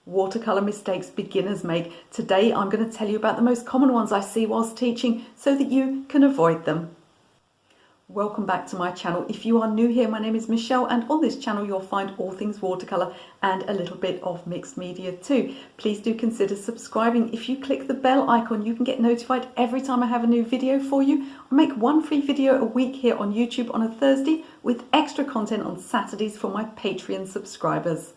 Watercolor mistakes beginners make. Today I'm going to tell you about the most common ones I see whilst teaching so that you can avoid them. Welcome back to my channel. If you are new here, my name is Michelle, and on this channel you'll find all things watercolor and a little bit of mixed media too. Please do consider subscribing. If you click the bell icon, you can get notified every time I have a new video for you. I make one free video a week here on YouTube on a Thursday with extra content on Saturdays for my Patreon subscribers.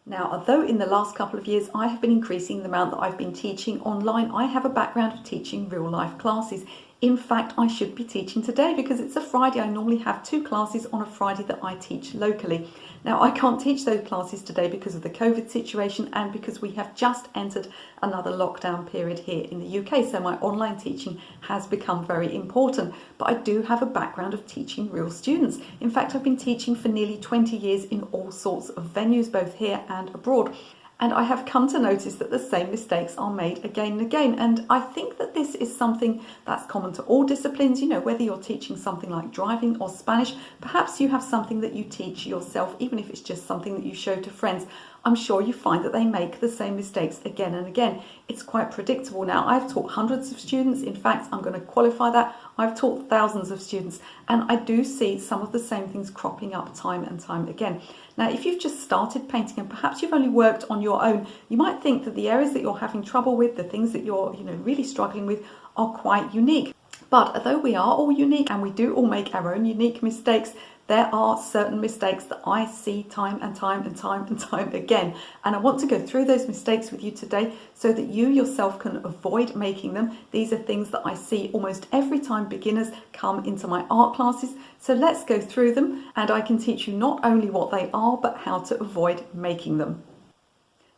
Now, although in the last couple of years I have been increasing the amount that I've been teaching online, I have a background of teaching real life classes. In fact, I should be teaching today because it's a Friday. I normally have 2 classes on a Friday that I teach locally. Now, I can't teach those classes today because of the COVID situation and because we have just entered another lockdown period here in the UK. So my online teaching has become very important. But I do have a background of teaching real students. In fact, I've been teaching for nearly 20 years in all sorts of venues, both here and abroad. And I have come to notice that the same mistakes are made again and again. And I think that this is something that's common to all disciplines. You know, whether you're teaching something like driving or Spanish, perhaps you have something that you teach yourself, even if it's just something that you show to friends. I'm sure you find that they make the same mistakes again and again. It's quite predictable now. I've taught hundreds of students. In fact, I'm going to qualify that. I've taught thousands of students, and I do see some of the same things cropping up time and time again. Now, if you've just started painting and perhaps you've only worked on your own, you might think that the areas that you're having trouble with, the things that you're really struggling with, are quite unique. But although we are all unique and we do all make our own unique mistakes, there are certain mistakes that I see time and time again. And I want to go through those mistakes with you today so that you yourself can avoid making them. These are things that I see almost every time beginners come into my art classes. So let's go through them, and I can teach you not only what they are, but how to avoid making them.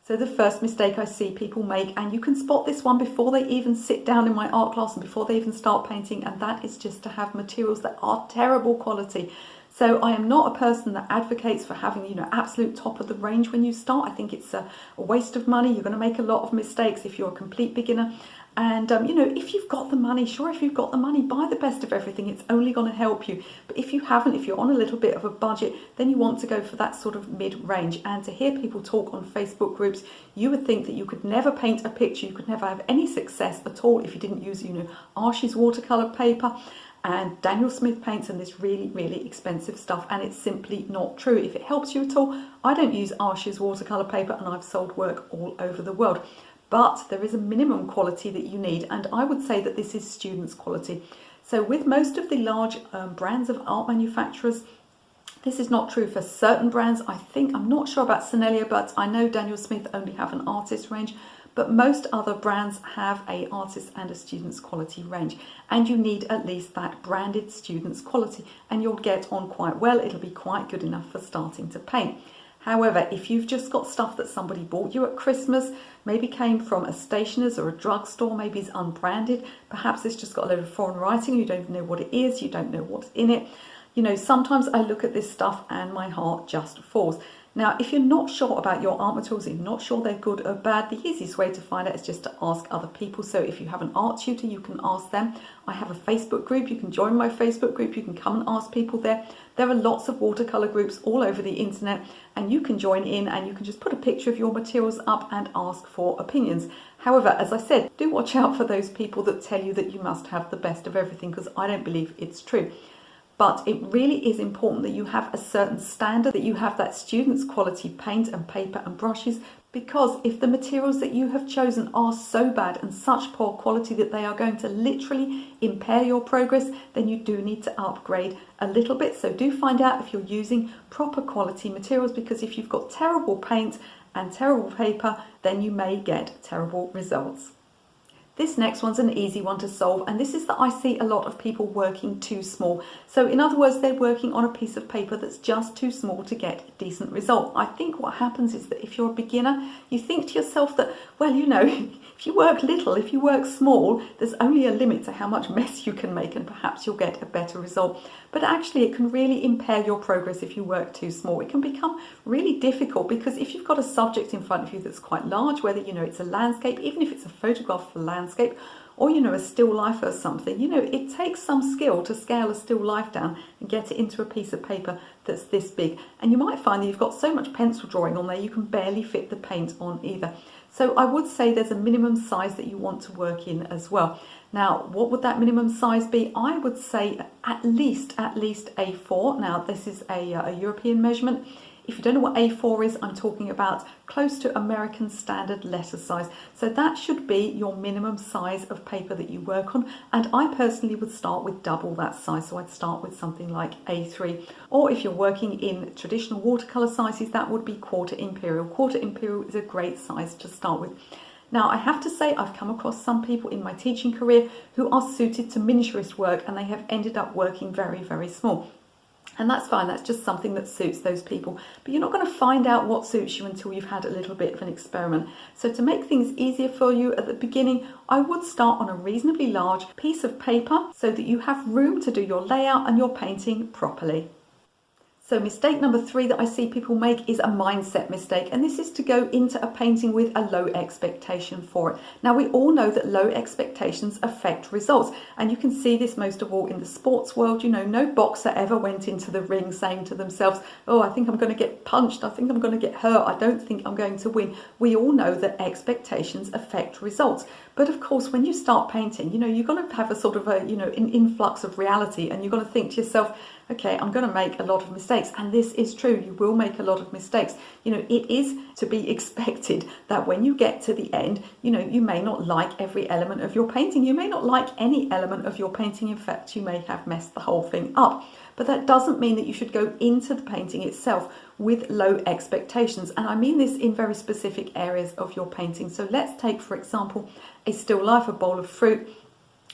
So the first mistake I see people make, and you can spot this one before they even sit down in my art class and before they even start painting, and that is just to have materials that are terrible quality. So I am not a person that advocates for having, absolute top of the range when you start. I think it's a waste of money. You're going to make a lot of mistakes if you're a complete beginner. And, if you've got the money, buy the best of everything. It's only going to help you. But if you haven't, if you're on a little bit of a budget, then you want to go for that sort of mid-range. And to hear people talk on Facebook groups, you would think that you could never paint a picture, you could never have any success at all if you didn't use, Archie's watercolor paper and Daniel Smith paints and this really expensive stuff, and it's simply not true. If it helps you at all, I don't use Archie's watercolor paper, and I've sold work all over the world. But there is a minimum quality that you need, and I would say that this is students' quality. So with most of the large brands of art manufacturers, this is not true for certain brands. I'm not sure about Sennelier, but I know Daniel Smith only have an artist range. But most other brands have a artist and a student's quality range, and you need at least that branded student's quality, and you'll get on quite well. It'll be quite good enough for starting to paint. However, if you've just got stuff that somebody bought you at Christmas, maybe came from a stationer's or a drugstore, maybe it's unbranded, perhaps it's just got a load of foreign writing, you don't even know what it is, you don't know what's in it. Sometimes I look at this stuff and my heart just falls. Now, if you're not sure about your art materials, if you're not sure they're good or bad, the easiest way to find out is just to ask other people. So if you have an art tutor, you can ask them. I have a Facebook group. You can join my Facebook group. You can come and ask people there. There are lots of watercolor groups all over the internet, and you can join in and you can just put a picture of your materials up and ask for opinions. However, as I said, do watch out for those people that tell you that you must have the best of everything, because I don't believe it's true. But it really is important that you have a certain standard, that you have that student's quality paint and paper and brushes, because if the materials that you have chosen are so bad and such poor quality that they are going to literally impair your progress, then you do need to upgrade a little bit. So do find out if you're using proper quality materials, because if you've got terrible paint and terrible paper, then you may get terrible results. This next one's an easy one to solve, and this is that I see a lot of people working too small. So in other words, they're working on a piece of paper that's just too small to get a decent result. I think what happens is that if you're a beginner, you think to yourself that, well, if you work little, if you work small, there's only a limit to how much mess you can make, and perhaps you'll get a better result. But actually, it can really impair your progress if you work too small. It can become really difficult, because if you've got a subject in front of you that's quite large, whether it's a landscape, even if it's a photograph of a landscape, or, you know, a still life or something. You know, it takes some skill to scale a still life down and get it into a piece of paper that's this big. And you might find that you've got so much pencil drawing on there, you can barely fit the paint on either. So I would say there's a minimum size that you want to work in as well. Now, what would that minimum size be? I would say at least A4. Now, this is a European measurement. If you don't know what A4 is, I'm talking about close to American standard letter size. So that should be your minimum size of paper that you work on. And I personally would start with double that size. So I'd start with something like A3. Or if you're working in traditional watercolor sizes, that would be quarter imperial. Quarter imperial is a great size to start with. Now, I have to say I've come across some people in my teaching career who are suited to miniaturist work, and they have ended up working very, very small. And that's fine, that's just something that suits those people. But you're not going to find out what suits you until you've had a little bit of an experiment. So to make things easier for you at the beginning, I would start on a reasonably large piece of paper so that you have room to do your layout and your painting properly. So mistake number 3 that I see people make is a mindset mistake, and this is to go into a painting with a low expectation for it. Now, we all know that low expectations affect results, and you can see this most of all in the sports world. You know, no boxer ever went into the ring saying to themselves, oh, I think I'm going to get punched, I think I'm going to get hurt, I don't think I'm going to win. We all know that expectations affect results. But of course, when you start painting, you know, you're going to have a sort of a, you know, an influx of reality, and you're going to think to yourself, okay, I'm going to make a lot of mistakes. And this is true. You will make a lot of mistakes. You know, it is to be expected that when you get to the end, you know, you may not like every element of your painting. You may not like any element of your painting. In fact, you may have messed the whole thing up. But that doesn't mean that you should go into the painting itself with low expectations. And I mean this in very specific areas of your painting. So let's take, for example, a still life, a bowl of fruit.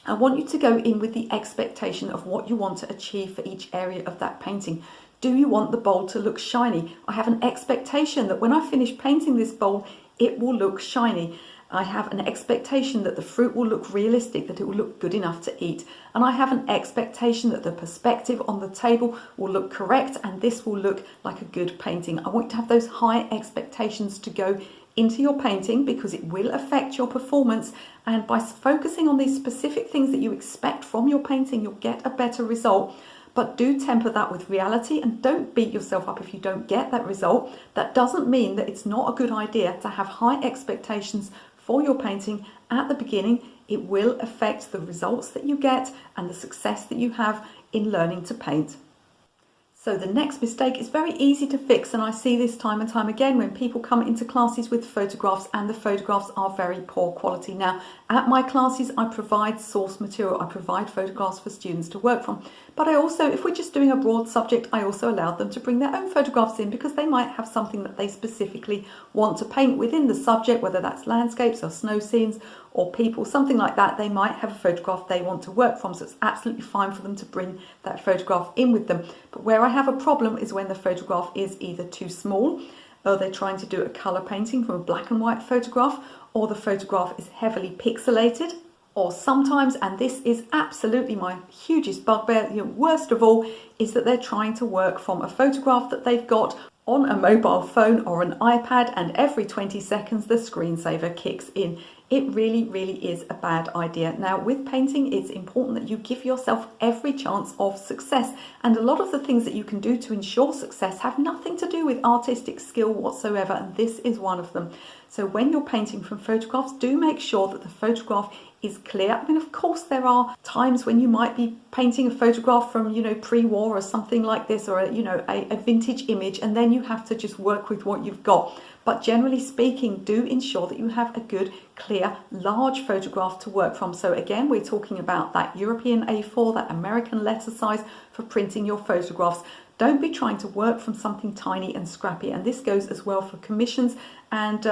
I want you to go in with the expectation of what you want to achieve for each area of that painting. Do you want the bowl to look shiny? I have an expectation that when I finish painting this bowl, it will look shiny. I have an expectation that the fruit will look realistic, that it will look good enough to eat. And I have an expectation that the perspective on the table will look correct, and this will look like a good painting. I want you to have those high expectations to go into your painting, because it will affect your performance, and by focusing on these specific things that you expect from your painting, you'll get a better result. But do temper that with reality, and don't beat yourself up if you don't get that result. That doesn't mean that it's not a good idea to have high expectations for your painting at the beginning. It will affect the results that you get and the success that you have in learning to paint. So the next mistake is very easy to fix, and I see this time and time again when people come into classes with photographs and the photographs are very poor quality. Now, at my classes, I provide source material, I provide photographs for students to work from. But I also, if we're just doing a broad subject, I also allow them to bring their own photographs in, because they might have something that they specifically want to paint within the subject, whether that's landscapes or snow scenes or people, something like that. They might have a photograph they want to work from, so it's absolutely fine for them to bring that photograph in with them. But where I have a problem is when the photograph is either too small, or they're trying to do a colour painting from a black and white photograph, or the photograph is heavily pixelated, or sometimes, and this is absolutely my hugest bugbear, worst of all, is that they're trying to work from a photograph that they've got on a mobile phone or an iPad, and every 20 seconds the screensaver kicks in. It really, really is a bad idea. Now, with painting, it's important that you give yourself every chance of success. And a lot of the things that you can do to ensure success have nothing to do with artistic skill whatsoever, and this is one of them. So when you're painting from photographs, do make sure that the photograph is clear. I mean, of course, there are times when you might be painting a photograph from, pre-war or something like this, or a vintage image, and then you have to just work with what you've got. But generally speaking, do ensure that you have a good, clear, large photograph to work from. So again, we're talking about that European A4, that American letter size for printing your photographs. Don't be trying to work from something tiny and scrappy. And this goes as well for commissions. And,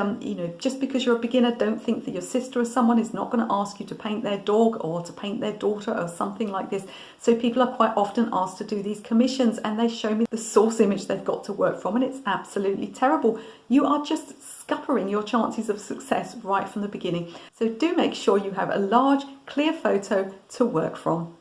just because you're a beginner, don't think that your sister or someone is not going to ask you to paint their dog or to paint their daughter or something like this. So people are quite often asked to do these commissions, and they show me the source image they've got to work from, and it's absolutely terrible. You are just scuppering your chances of success right from the beginning. So do make sure you have a large, clear photo to work from.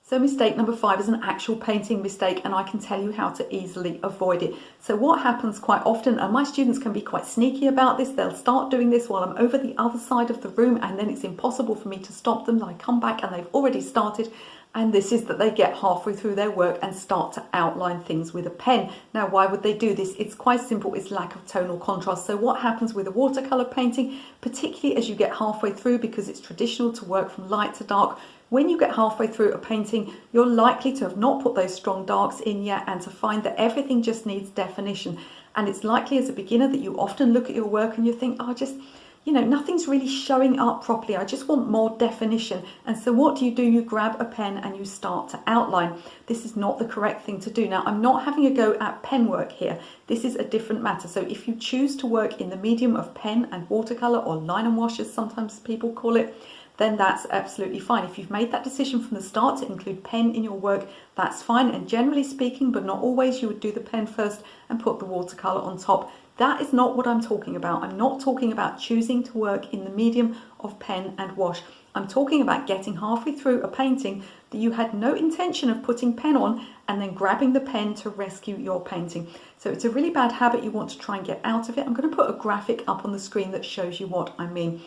So mistake number 5 is an actual painting mistake, and I can tell you how to easily avoid it. So what happens quite often, and my students can be quite sneaky about this, they'll start doing this while I'm over the other side of the room, and then it's impossible for me to stop them. I come back and they've already started, and this is that they get halfway through their work and start to outline things with a pen. Now, why would they do this? It's quite simple. It's lack of tonal contrast. So what happens with a watercolor painting, particularly as you get halfway through, because it's traditional to work from light to dark, when you get halfway through a painting, you're likely to have not put those strong darks in yet and to find that everything just needs definition. And it's likely as a beginner that you often look at your work and you think, oh, nothing's really showing up properly. I just want more definition. And so what do? You grab a pen and you start to outline. This is not the correct thing to do. Now, I'm not having a go at pen work here. This is a different matter. So if you choose to work in the medium of pen and watercolor, or line and wash as sometimes people call it, then that's absolutely fine. If you've made that decision from the start to include pen in your work, that's fine. And generally speaking, but not always, you would do the pen first and put the watercolor on top. That is not what I'm talking about. I'm not talking about choosing to work in the medium of pen and wash. I'm talking about getting halfway through a painting that you had no intention of putting pen on and then grabbing the pen to rescue your painting. So it's a really bad habit. You want to try and get out of it. I'm going to put a graphic up on the screen that shows you what I mean.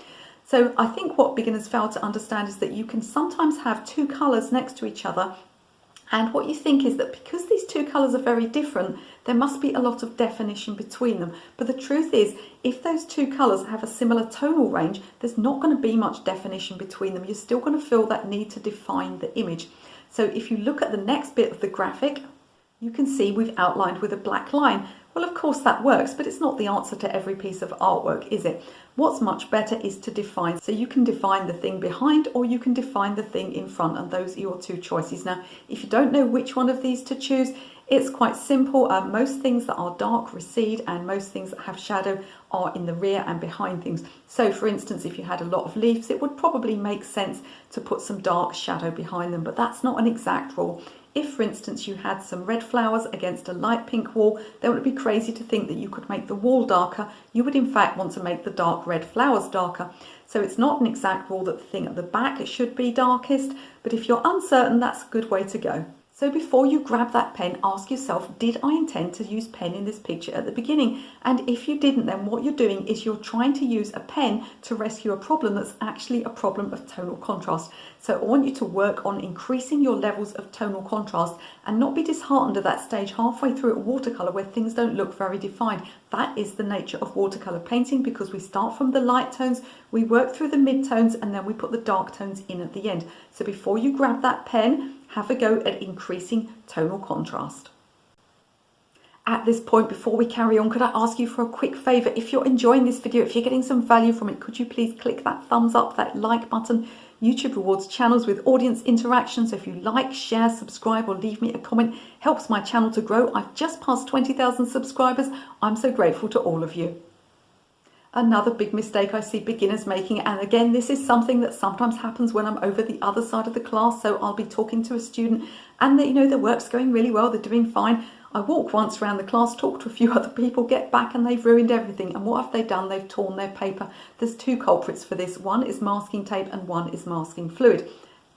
So I think what beginners fail to understand is that you can sometimes have two colours next to each other, and what you think is that because these two colours are very different, there must be a lot of definition between them. But the truth is, if those two colours have a similar tonal range, there's not going to be much definition between them. You're still going to feel that need to define the image. So if you look at the next bit of the graphic, you can see we've outlined with a black line. Well, of course that works, but it's not the answer to every piece of artwork, is it? What's much better is to define. So you can define the thing behind, or you can define the thing in front, and those are your two choices. Now, if you don't know which one of these to choose, it's quite simple. Most things that are dark recede, and most things that have shadow are in the rear and behind things. So for instance, if you had a lot of leaves, it would probably make sense to put some dark shadow behind them, but that's not an exact rule. If, for instance, you had some red flowers against a light pink wall, then it would be crazy to think that you could make the wall darker. You would in fact want to make the dark red flowers darker. So it's not an exact rule that the thing at the back should be darkest, but if you're uncertain, that's a good way to go. So before you grab that pen, ask yourself, did I intend to use pen in this picture at the beginning? And if you didn't, then what you're doing is you're trying to use a pen to rescue a problem that's actually a problem of tonal contrast. So I want you to work on increasing your levels of tonal contrast and not be disheartened at that stage halfway through a watercolor where things don't look very defined. That is the nature of watercolor painting, because we start from the light tones, we work through the mid-tones, and then we put the dark tones in at the end. So before you grab that pen, have a go at increasing tonal contrast. At this point, before we carry on, could I ask you for a quick favour? If you're enjoying this video, if you're getting some value from it, could you please click that thumbs up, that like button? YouTube rewards channels with audience interaction, so if you like, share, subscribe, or leave me a comment, helps my channel to grow. I've just passed 20,000 subscribers. I'm so grateful to all of you. Another big mistake I see beginners making, and again, this is something that sometimes happens when I'm over the other side of the class. So I'll be talking to a student and their work's going really well, they're doing fine. I walk once around the class, talk to a few other people, get back, and they've ruined everything. And what have they done? They've torn their paper. There's two culprits for this. One is masking tape and one is masking fluid.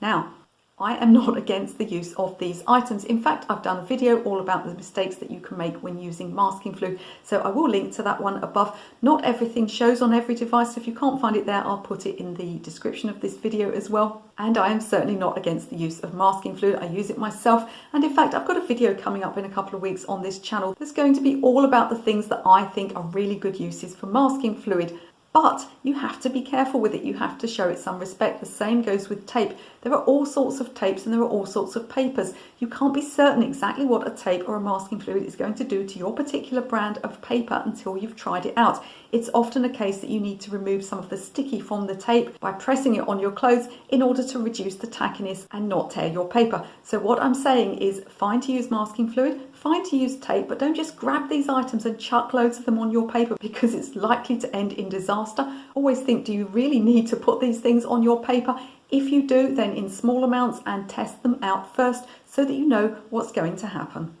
Now, I am not against the use of these items. In fact, I've done a video all about the mistakes that you can make when using masking fluid. So I will link to that one above. Not everything shows on every device. So if you can't find it there, I'll put it in the description of this video as well. And I am certainly not against the use of masking fluid. I use it myself. And in fact, I've got a video coming up in a couple of weeks on this channel that's going to be all about the things that I think are really good uses for masking fluid. But you have to be careful with it. You have to show it some respect. The same goes with tape. There are all sorts of tapes and there are all sorts of papers. You can't be certain exactly what a tape or a masking fluid is going to do to your particular brand of paper until you've tried it out. It's often a case that you need to remove some of the sticky from the tape by pressing it on your clothes in order to reduce the tackiness and not tear your paper. So what I'm saying is, fine to use masking fluid, fine to use tape, but don't just grab these items and chuck loads of them on your paper, because it's likely to end in disaster. Always think, do you really need to put these things on your paper? If you do, then in small amounts and test them out first so that you know what's going to happen.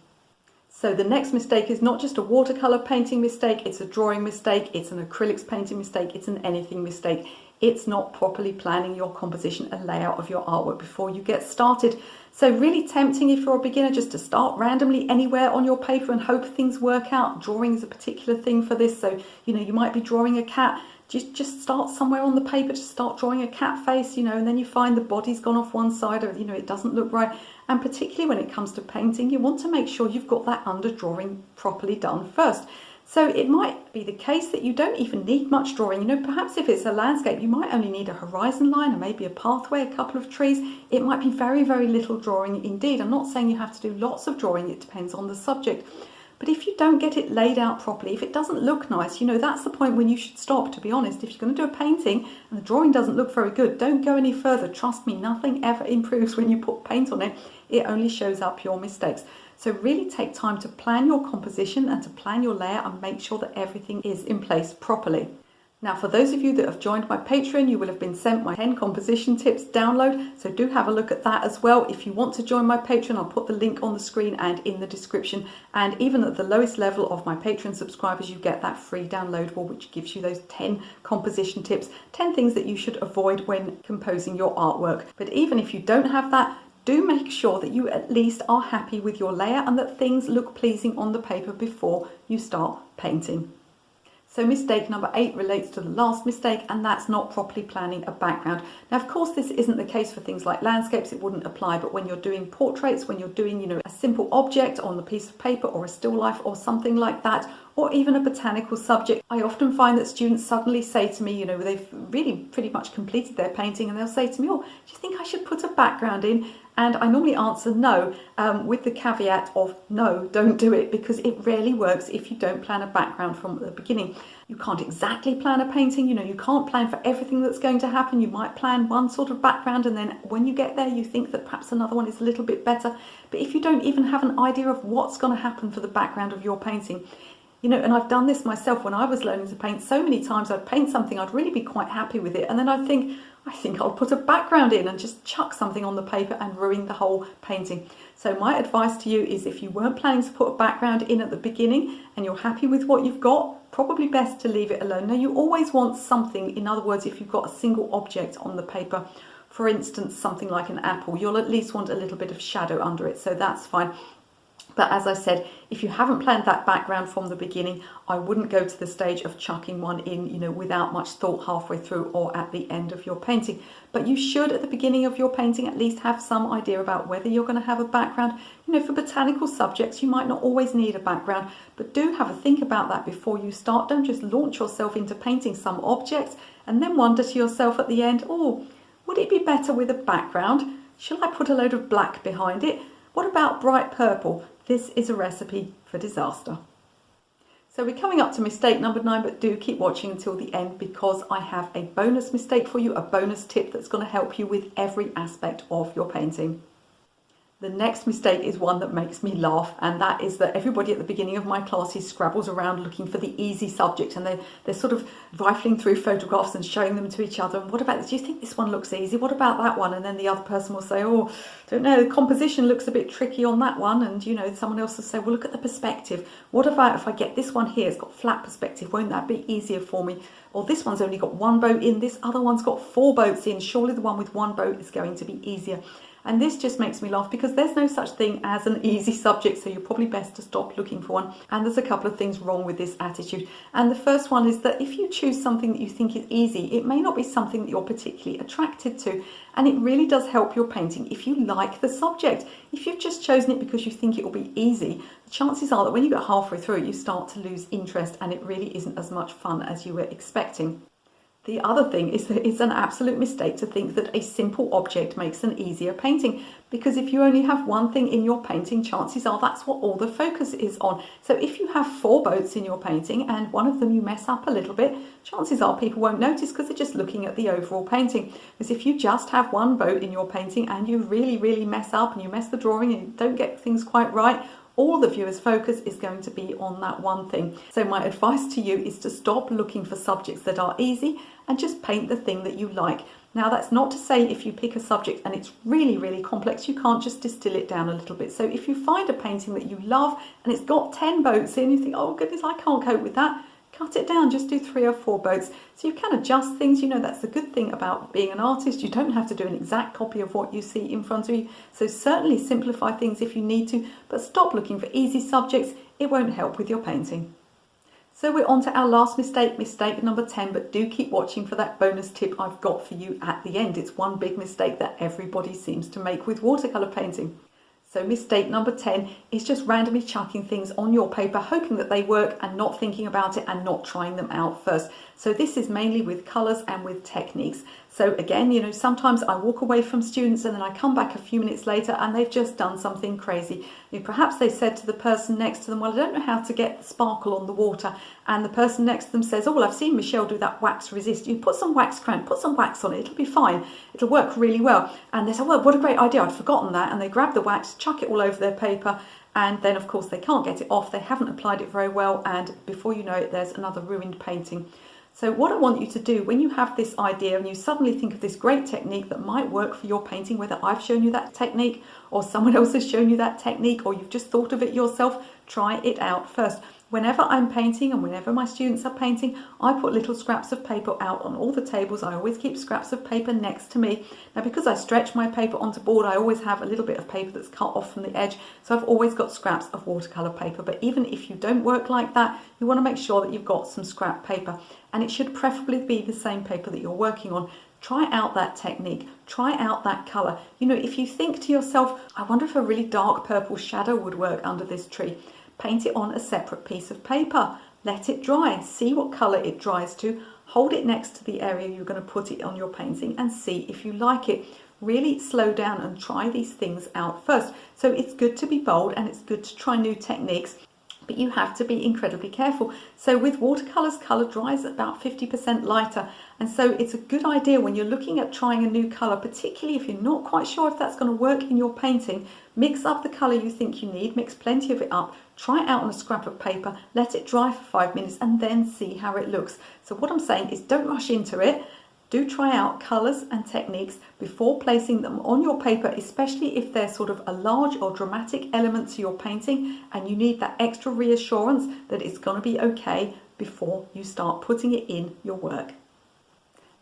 So the next mistake is not just a watercolor painting mistake, it's a drawing mistake, it's an acrylics painting mistake, it's an anything mistake. it's not properly planning your composition and layout of your artwork before you get started. So really tempting if you're a beginner just to start randomly anywhere on your paper and hope things work out. Drawing is a particular thing for this. So, you might be drawing a cat. Just start somewhere on the paper, just start drawing a cat face, and then you find the body's gone off one side, or, it doesn't look right. And particularly when it comes to painting, you want to make sure you've got that under drawing properly done first. So it might be the case that you don't even need much drawing. Perhaps if it's a landscape, you might only need a horizon line and maybe a pathway, a couple of trees. It might be very, very little drawing indeed. I'm not saying you have to do lots of drawing. It depends on the subject. But if you don't get it laid out properly, if it doesn't look nice, that's the point when you should stop, to be honest. If you're going to do a painting and the drawing doesn't look very good, don't go any further. Trust me, nothing ever improves when you put paint on it. It only shows up your mistakes. So really take time to plan your composition and to plan your layout and make sure that everything is in place properly. Now, for those of you that have joined my Patreon, you will have been sent my 10 composition tips download. So do have a look at that as well. If you want to join my Patreon, I'll put the link on the screen and in the description. And even at the lowest level of my Patreon subscribers, you get that free downloadable, which gives you those 10 composition tips, 10 things that you should avoid when composing your artwork. But even if you don't have that, do make sure that you at least are happy with your layout and that things look pleasing on the paper before you start painting. So mistake number 8 relates to the last mistake, and that's not properly planning a background. Now, of course, this isn't the case for things like landscapes. It wouldn't apply, but when you're doing portraits, when you're doing, a simple object on a piece of paper or a still life or something like that, or even a botanical subject, I often find that students suddenly say to me, they've really pretty much completed their painting, and they'll say to me, oh, do you think I should put a background in? And I normally answer no, with the caveat of no, don't do it, because it rarely works if you don't plan a background from the beginning. You can't exactly plan a painting, you can't plan for everything that's going to happen. You might plan one sort of background, and then when you get there, you think that perhaps another one is a little bit better. But if you don't even have an idea of what's going to happen for the background of your painting, and I've done this myself when I was learning to paint. So many times I'd paint something, I'd really be quite happy with it, and then I'd think, I think I'll put a background in, and just chuck something on the paper and ruin the whole painting. So my advice to you is, if you weren't planning to put a background in at the beginning and you're happy with what you've got, probably best to leave it alone. Now, you always want something. In other words, if you've got a single object on the paper, for instance, something like an apple, you'll at least want a little bit of shadow under it, so that's fine. But as I said, if you haven't planned that background from the beginning, I wouldn't go to the stage of chucking one in, without much thought halfway through or at the end of your painting. But you should, at the beginning of your painting, at least have some idea about whether you're going to have a background. For botanical subjects, you might not always need a background, but do have a think about that before you start. Don't just launch yourself into painting some objects and then wonder to yourself at the end, oh, would it be better with a background? Shall I put a load of black behind it? What about bright purple? This is a recipe for disaster. So we're coming up to mistake number 9, but do keep watching until the end, because I have a bonus mistake for you, a bonus tip that's going to help you with every aspect of your painting. The next mistake is one that makes me laugh, and that is that everybody at the beginning of my classes scrabbles around looking for the easy subject, and they're sort of rifling through photographs and showing them to each other. And what about this? Do you think this one looks easy? What about that one? And then the other person will say, oh, don't know, the composition looks a bit tricky on that one. And someone else will say, well, look at the perspective. What about if I get this one here? It's got flat perspective. Won't that be easier for me? Or this one's only got one boat in, this other one's got 4 boats in. Surely the one with 1 boat is going to be easier. And this just makes me laugh, because there's no such thing as an easy subject, so you're probably best to stop looking for one. And there's a couple of things wrong with this attitude. And the first one is that if you choose something that you think is easy, it may not be something that you're particularly attracted to. And it really does help your painting if you like the subject. If you've just chosen it because you think it will be easy, the chances are that when you get halfway through it, you start to lose interest, and it really isn't as much fun as you were expecting. The other thing is that it's an absolute mistake to think that a simple object makes an easier painting, because if you only have one thing in your painting, chances are that's what all the focus is on. So if you have 4 boats in your painting and one of them you mess up a little bit, chances are people won't notice, because they're just looking at the overall painting. Because if you just have 1 boat in your painting and you really, really mess up and you mess the drawing and you don't get things quite right, all the viewer's focus is going to be on that one thing. So my advice to you is to stop looking for subjects that are easy and just paint the thing that you like. Now, that's not to say if you pick a subject and it's really, really complex, you can't just distill it down a little bit. So if you find a painting that you love and it's got 10 boats in, you think, oh goodness, I can't cope with that, cut it down, just do 3 or 4 boats. So you can adjust things. You know, that's the good thing about being an artist. You don't have to do an exact copy of what you see in front of you. So certainly simplify things if you need to, but stop looking for easy subjects. It won't help with your painting. So we're on to our last mistake, mistake number 10, but do keep watching for that bonus tip I've got for you at the end. It's one big mistake that everybody seems to make with watercolour painting. So mistake number 10 is just randomly chucking things on your paper, hoping that they work and not thinking about it and not trying them out first. So this is mainly with colours and with techniques. So again, you know, sometimes I walk away from students and then I come back a few minutes later and they've just done something crazy. You know, perhaps they said to the person next to them, well, I don't know how to get the sparkle on the water. And the person next to them says, oh, well, I've seen Michelle do that wax resist. You put some wax crayon, put some wax on it, it'll be fine. It'll work really well. And they say, well, what a great idea, I'd forgotten that. And they grab the wax, chuck it all over their paper. And then, of course, they can't get it off. They haven't applied it very well. And before you know it, there's another ruined painting. So what I want you to do when you have this idea and you suddenly think of this great technique that might work for your painting, whether I've shown you that technique or someone else has shown you that technique or you've just thought of it yourself, try it out first. Whenever I'm painting and whenever my students are painting, I put little scraps of paper out on all the tables. I always keep scraps of paper next to me. Now, because I stretch my paper onto board, I always have a little bit of paper that's cut off from the edge. So I've always got scraps of watercolour paper. But even if you don't work like that, you want to make sure that you've got some scrap paper. And it should preferably be the same paper that you're working on. Try out that technique, try out that colour. You know, if you think to yourself, I wonder if a really dark purple shadow would work under this tree. Paint it on a separate piece of paper, let it dry, see what colour it dries to, hold it next to the area you're going to put it on your painting and see if you like it. Really slow down and try these things out first. So it's good to be bold and it's good to try new techniques, but you have to be incredibly careful. So with watercolours, colour dries about 50% lighter. And so it's a good idea when you're looking at trying a new colour, particularly if you're not quite sure if that's going to work in your painting, mix up the colour you think you need, mix plenty of it up, try it out on a scrap of paper, let it dry for 5 minutes and then see how it looks. So what I'm saying is don't rush into it. Do try out colours and techniques before placing them on your paper, especially if they're sort of a large or dramatic element to your painting and you need that extra reassurance that it's going to be okay before you start putting it in your work.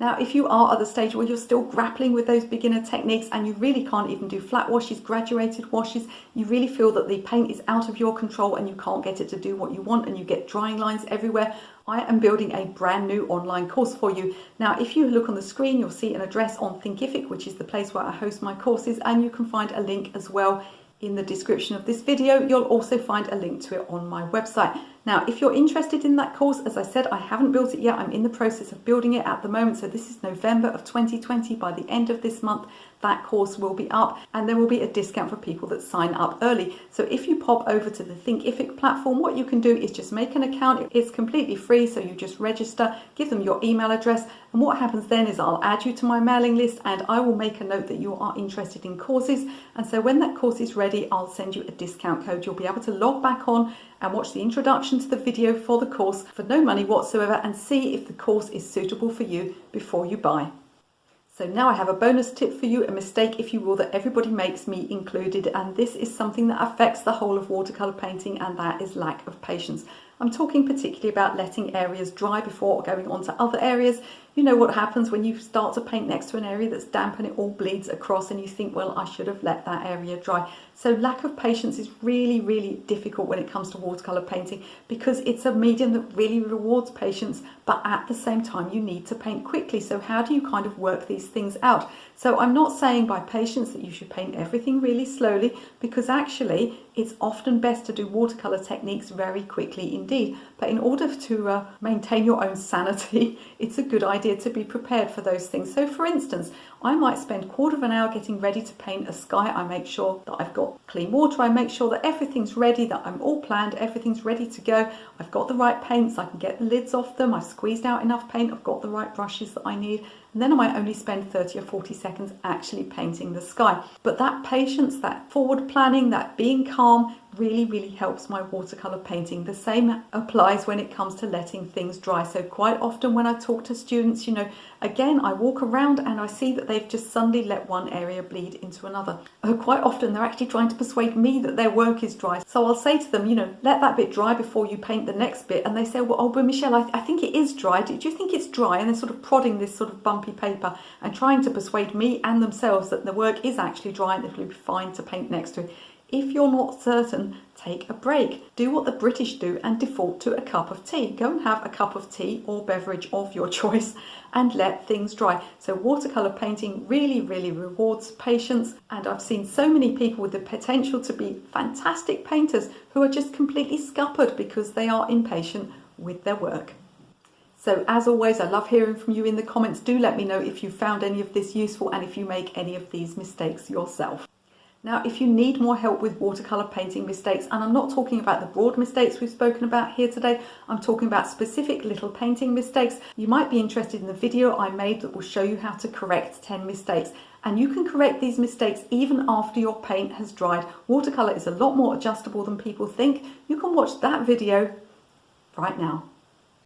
Now, if you are at the stage where you're still grappling with those beginner techniques and you really can't even do flat washes, graduated washes, you really feel that the paint is out of your control and you can't get it to do what you want and you get drying lines everywhere, I am building a brand new online course for you. Now, if you look on the screen, you'll see an address on Thinkific, which is the place where I host my courses, and you can find a link as well in the description of this video. You'll also find a link to it on my website. Now, if you're interested in that course, as I said, I haven't built it yet. I'm in the process of building it at the moment. So this is November of 2020. By the end of this month, that course will be up and there will be a discount for people that sign up early. So if you pop over to the Thinkific platform, what you can do is just make an account. It's completely free. So you just register, give them your email address. And what happens then is I'll add you to my mailing list and I will make a note that you are interested in courses. And so when that course is ready, I'll send you a discount code. You'll be able to log back on and watch the introduction to the video for the course for no money whatsoever and see if the course is suitable for you before you buy. So now I have a bonus tip for you, a mistake, if you will, that everybody makes, me included, and this is something that affects the whole of watercolour painting, and that is lack of patience. I'm talking particularly about letting areas dry before going on to other areas. You know what happens when you start to paint next to an area that's damp and it all bleeds across and you think, well, I should have let that area dry. So lack of patience is really, really difficult when it comes to watercolour painting because it's a medium that really rewards patience, but at the same time you need to paint quickly. So how do you kind of work these things out? So I'm not saying by patience that you should paint everything really slowly, because actually it's often best to do watercolour techniques very quickly indeed. But in order to maintain your own sanity, it's a good idea to be prepared for those things. So for instance, I might spend a quarter of an hour getting ready to paint a sky. I make sure that I've got clean water. I make sure that everything's ready, that I'm all planned, everything's ready to go. I've got the right paints, I can get the lids off them. I've squeezed out enough paint. I've got the right brushes that I need. And then I might only spend 30 or 40 seconds actually painting the sky. But that patience, that forward planning, that being calm, really helps my watercolor painting. The same applies when it comes to letting things dry. So quite often when I talk to students, you know, again, I walk around and I see that they've just suddenly let one area bleed into another. Quite often they're actually trying to persuade me that their work is dry. So I'll say to them, you know, let that bit dry before you paint the next bit. And they say, well, oh, but Michele, I think it is dry. Do you think it's dry? And they're sort of prodding this sort of bumpy paper and trying to persuade me and themselves that the work is actually dry and it'll be fine to paint next to it. If you're not certain, take a break. Do what the British do and default to a cup of tea. Go and have a cup of tea or beverage of your choice and let things dry. So watercolor painting really rewards patience, and I've seen so many people with the potential to be fantastic painters who are just completely scuppered because they are impatient with their work. So as always, I love hearing from you in the comments. Do let me know if you found any of this useful and if you make any of these mistakes yourself. Now, if you need more help with watercolor painting mistakes, and I'm not talking about the broad mistakes we've spoken about here today, I'm talking about specific little painting mistakes, you might be interested in the video I made that will show you how to correct 10 mistakes. And you can correct these mistakes even after your paint has dried. Watercolor is a lot more adjustable than people think. You can watch that video right now.